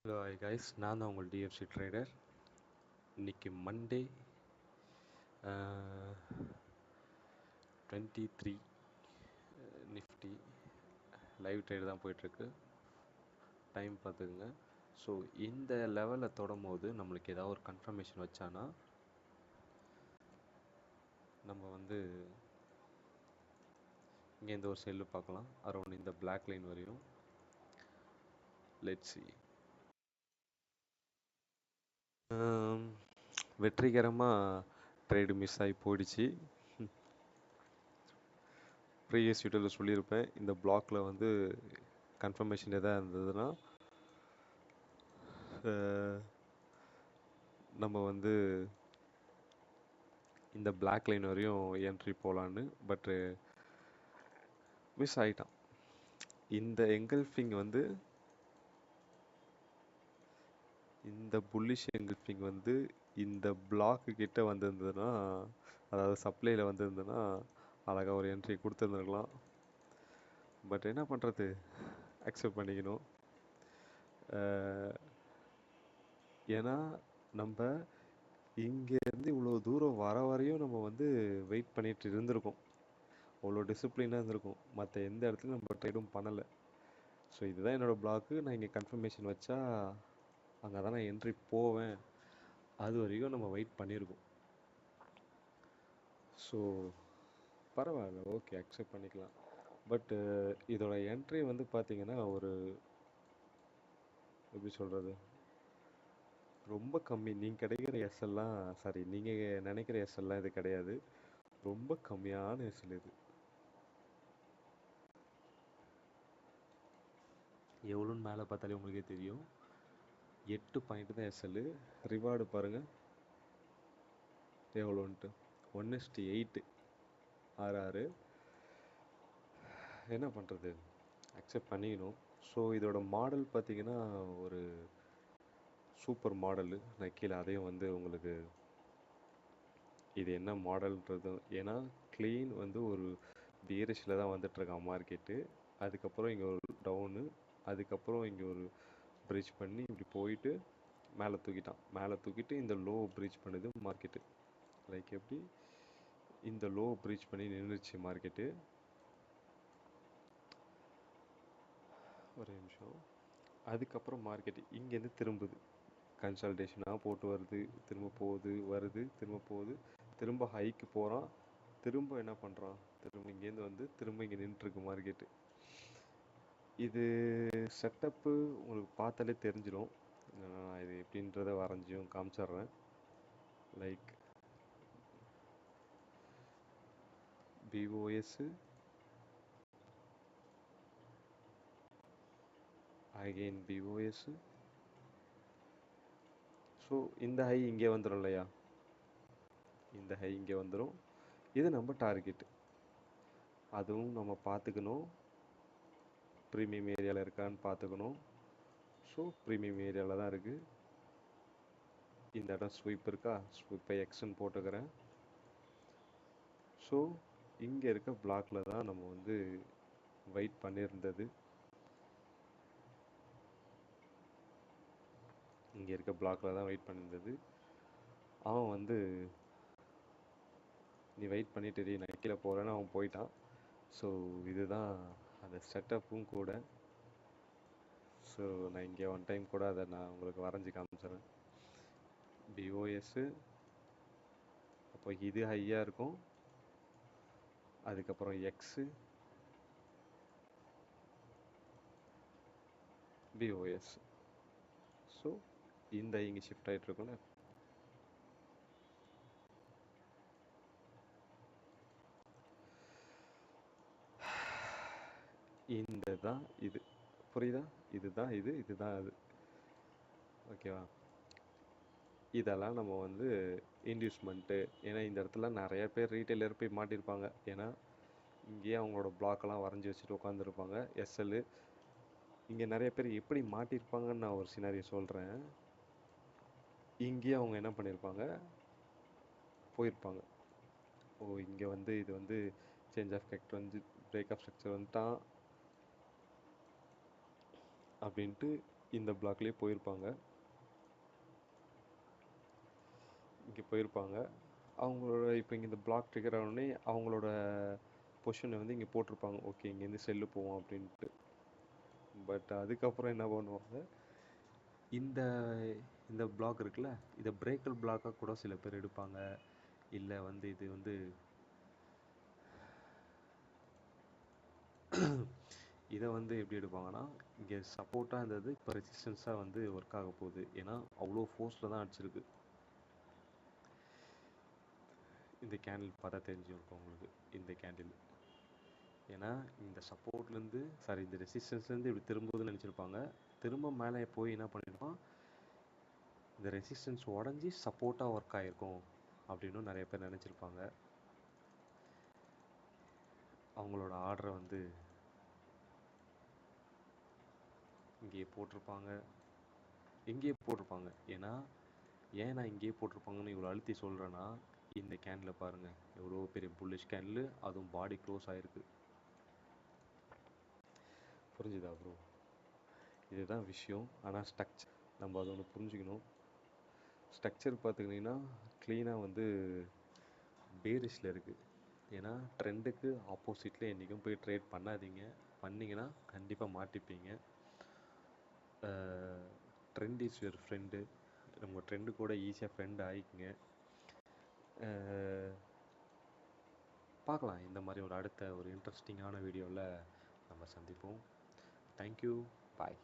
Hello hi guys, நான் தான் உங்கள் டிஎஃப்சி ட்ரேடர். இன்னைக்கு மண்டே 23 நிஃப்டி லைவ் ட்ரேடு தான் போயிட்டுருக்கு. டைம் பார்த்துக்குங்க. ஸோ இந்த லெவலில் தொடும் போது நம்மளுக்கு ஏதாவது ஒரு கன்ஃபர்மேஷன் வச்சானா நம்ம வந்து இங்கேருந்து ஒரு செல்லு பார்க்கலாம் அரௌண்ட் இந்த பிளாக் லைன் வரையும். Let's see. வெற்றிகரமாக ட்ரேடு மிஸ் ஆகி போயிடுச்சு. ப்ரீவியஸ் வீடியோவில் சொல்லியிருப்பேன், இந்த பிளாக்கில் வந்து கன்ஃபர்மேஷன் எதாவது இருந்ததுன்னா நம்ம வந்து இந்த பிளாக் லைன் வரையும் என்ட்ரி போகலான்னு. பட்டு மிஸ் ஆகிட்டான். இந்த எங்கல்ஃபிங் வந்து இந்த புல்லிஷ் எங்கல்ஃபிங் வந்து இந்த பிளாக்கு கிட்ட வந்திருந்ததுன்னா, அதாவது சப்ளையில் வந்திருந்ததுன்னா அழகாக ஒரு என்ட்ரி கொடுத்துருந்துருக்கலாம். பட் என்ன பண்ணுறது, அக்செப்ட் பண்ணிக்கணும். ஏன்னா நம்ம இங்கேருந்து இவ்வளோ தூரம் வர வரையும் நம்ம வந்து வெயிட் பண்ணிட்டு இருந்திருக்கோம். அவ்வளோ டிசிப்ளினாக இருந்திருக்கும். மற்ற எந்த இடத்துலையும் நம்ம ட்ரேடும் பண்ணலை. ஸோ இதுதான் என்னோடய பிளாக்கு. நான் இங்கே கன்ஃபர்மேஷன் வச்சா அங்கே தான் நான் என்ட்ரி போவேன். அது வரைக்கும் நம்ம வெயிட் பண்ணியிருக்கோம். ஸோ பரவாயில்ல, ஓகே, அக்செப்ட் பண்ணிக்கலாம். பட்டு இதோட என்ட்ரி வந்து பார்த்திங்கன்னா ஒரு எப்படி சொல்கிறது, ரொம்ப கம்மி. நீங்கள் கிடைக்கிற எஸ்எல்லாம், சாரி, நீங்கள் நினைக்கிற எஸ்எல்லாம் இது கிடையாது. ரொம்ப கம்மியான எஸ்எல் இது. எவ்வளோன்னு மேலே பார்த்தாலே உங்களுக்கே தெரியும். 8 பாயிண்ட் தான் எஸ்எல். ரிவார்டு பாருங்கள் எவ்வளோன்ட்டு, 1:8. 6 என்ன பண்ணுறது, அக்செப்ட் பண்ணிக்கணும். ஸோ இதோட மாடல் பார்த்திங்கன்னா ஒரு சூப்பர் மாடலு. நான் கீழே அதையும் வந்து உங்களுக்கு இது என்ன மாடல்ன்றது, ஏன்னா க்ளீன் வந்து ஒரு பியரிஷில் தான் வந்துட்டுருக்கான் மார்க்கெட்டு. அதுக்கப்புறம் இங்கே ஒரு டவுனு, அதுக்கப்புறம் இங்கே ஒரு ப்ரீச் பண்ணி இப்படி போயிட்டு மேலே தூக்கிட்டான். மேலே தூக்கிட்டு இந்த லோ ப்ரீச் பண்ணுது மார்க்கெட்டு. லைக் எப்படி இந்த லோ ப்ரீச் பண்ணி நின்றுச்சு மார்க்கெட்டு. ஒரு நிமிஷம். அதுக்கப்புறம் மார்க்கெட்டு இங்கேருந்து திரும்புது, கன்சல்டேஷனாக போட்டு வருது, திரும்ப போகுது, வருது, திரும்ப போகுது, திரும்ப ஹைக்கு போகிறான், திரும்ப என்ன பண்ணுறான், திரும்ப இங்கேருந்து வந்து திரும்ப இங்கே நின்றுருக்கு மார்க்கெட்டு. இது செட்டப்பு உங்களுக்கு பார்த்தாலே தெரிஞ்சிடும். நான் இது எப்படின்றத வரைஞ்சியும் காமிச்சிட்றேன். Like POS, again POS. So இந்த ஹை இங்கே வந்துடும் இல்லையா, இந்த ஹை இங்கே வந்துடும். இது நம்ம டார்கெட்டு. அதுவும் நம்ம பார்த்துக்கணும், ப்ரீமியம் ஏரியாவில் இருக்கான்னு பார்த்துக்கணும். ஸோ ப்ரீமியம் ஏரியாவில் தான் இருக்குது. இந்த இடம் ஸ்வீப் இருக்கா, ஸ்வீப்பை எக்ஸ்ன்னு போட்டுக்கிறேன். ஸோ இங்கே இருக்க பிளாக்கில் தான் நம்ம வந்து வெயிட் பண்ணியிருந்தது. இங்கே இருக்க பிளாக்கில் தான் வெயிட் பண்ணியிருந்தது. அவன் வந்து நீ வெயிட் பண்ணிட்டு நான் கீழே போகிறேன்னு அவன் போயிட்டான். ஸோ இதுதான் அந்த செட்டப்பும் கூட. ஸோ நான் இங்கே ஒன் டைம் கூட அதை நான் உங்களுக்கு வரைஞ்சி காமிச்சிடுறேன். பிஓஎஸ்ஸு, அப்போ இது ஹையாக இருக்கும், அதுக்கப்புறம் எக்ஸு, பிஓஎஸ். ஸோ இந்த இங்கே ஷிஃப்ட் ஆகிட்டுருக்கும்ல, இந்த தான் இது, புரியுதா, இதுதான் இது, இதுதான் அது, ஓகேவா. இதெல்லாம் நம்ம வந்து இன்டியூஸ்மெண்ட்டு. ஏன்னா இந்த இடத்துல நிறைய பேர் ரீட்டைலர் போய் மாட்டியிருப்பாங்க. ஏன்னா இங்கேயே அவங்களோட பிளாக்கெல்லாம் வரைஞ்சி வச்சுட்டு உட்காந்துருப்பாங்க. எஸ்எல்லு இங்கே நிறைய பேர் எப்படி மாட்டியிருப்பாங்கன்னு நான் ஒரு சினாரியோ சொல்கிறேன். இங்கேயே அவங்க என்ன பண்ணியிருப்பாங்க, போயிருப்பாங்க. ஓ இங்கே வந்து இது வந்து சேஞ்ச் ஆஃப் கேரக்டர் வந்து பிரேக் ஆஃப் ஸ்ட்ரக்சர் வந்துட்டான் அப்படின்ட்டு இந்த பிளாக்லேயே போயிருப்பாங்க. இங்கே போயிருப்பாங்க. அவங்களோட இப்போ இங்கே இந்த பிளாக் ட்ரிகர் ஆனோடனே அவங்களோட பொசிஷனை வந்து இங்கே போட்டிருப்பாங்க. ஓகே, இங்கேருந்து செல்லு போவோம் அப்படின்ட்டு. பட் அதுக்கப்புறம் என்ன பண்ணுவாங்க, இந்த இந்த பிளாக் இருக்குல்ல, இதை பிரேக்கர் பிளாக்காக கூட சில பேர் எடுப்பாங்க. இல்லை வந்து இது வந்து இதை வந்து எப்படி எடுப்பாங்கன்னா, இங்கே சப்போர்ட்டாக இருந்தது இப்போ ரெசிஸ்டன்ஸாக வந்து ஒர்க் ஆக போகுது. ஏன்னா அவ்வளோ ஃபோர்ஸில் தான் அடிச்சிருக்கு. இந்த கேண்டில் பார்த்தா தெரிஞ்சிருக்கும் உங்களுக்கு, இந்த கேண்டில். ஏன்னா இந்த சப்போர்ட்லேருந்து இந்த ரெசிஸ்டன்ஸ்லேருந்து இப்படி திரும்புதுன்னு நினச்சிருப்பாங்க. திரும்ப மேலே போய் என்ன பண்ணியிருப்பான், இந்த ரெசிஸ்டன்ஸ் உடஞ்சி சப்போர்ட்டாக ஒர்க் ஆகிருக்கும் அப்படின்னு நிறைய பேர் நினச்சிருப்பாங்க. அவங்களோட ஆர்டரை வந்து இங்கேயே போட்டிருப்பாங்க, இங்கேயே போட்டிருப்பாங்க. ஏன்னா ஏன் நான் இங்கேயே போட்டிருப்பாங்கன்னு இவ்வளோ அழுத்தி சொல்கிறேன்னா, இந்த கேண்டில் பாருங்கள், எவ்வளோ பெரிய புல்லிஷ் கேண்டில், அதுவும் பாடி க்ளோஸ் ஆகிருக்கு. புரிஞ்சுதா ப்ரோ? இதுதான் விஷயம். ஆனால் ஸ்ட்ரக்சர் நம்ம அதை ஒன்று புரிஞ்சுக்கணும். ஸ்ட்ரக்சர் பார்த்துக்கிட்டிங்கன்னா க்ளீனாக வந்து பேரிஷில் இருக்குது. ஏன்னா ட்ரெண்டுக்கு ஆப்போசிட்டில் என்றைக்கும் போய் ட்ரேட் பண்ணாதீங்க. பண்ணிங்கன்னா கண்டிப்பாக மாட்டிப்பீங்க. Trend is your friend. நம்ம ட்ரெண்டு கூட ஈஸியாக ஃப்ரெண்ட் ஆகிக்குங்க. பார்க்கலாம், இந்த மாதிரி ஒரு அடுத்த ஒரு இன்ட்ரெஸ்டிங்கான வீடியோவில் நம்ம சந்திப்போம். தேங்க்யூ, பாய்.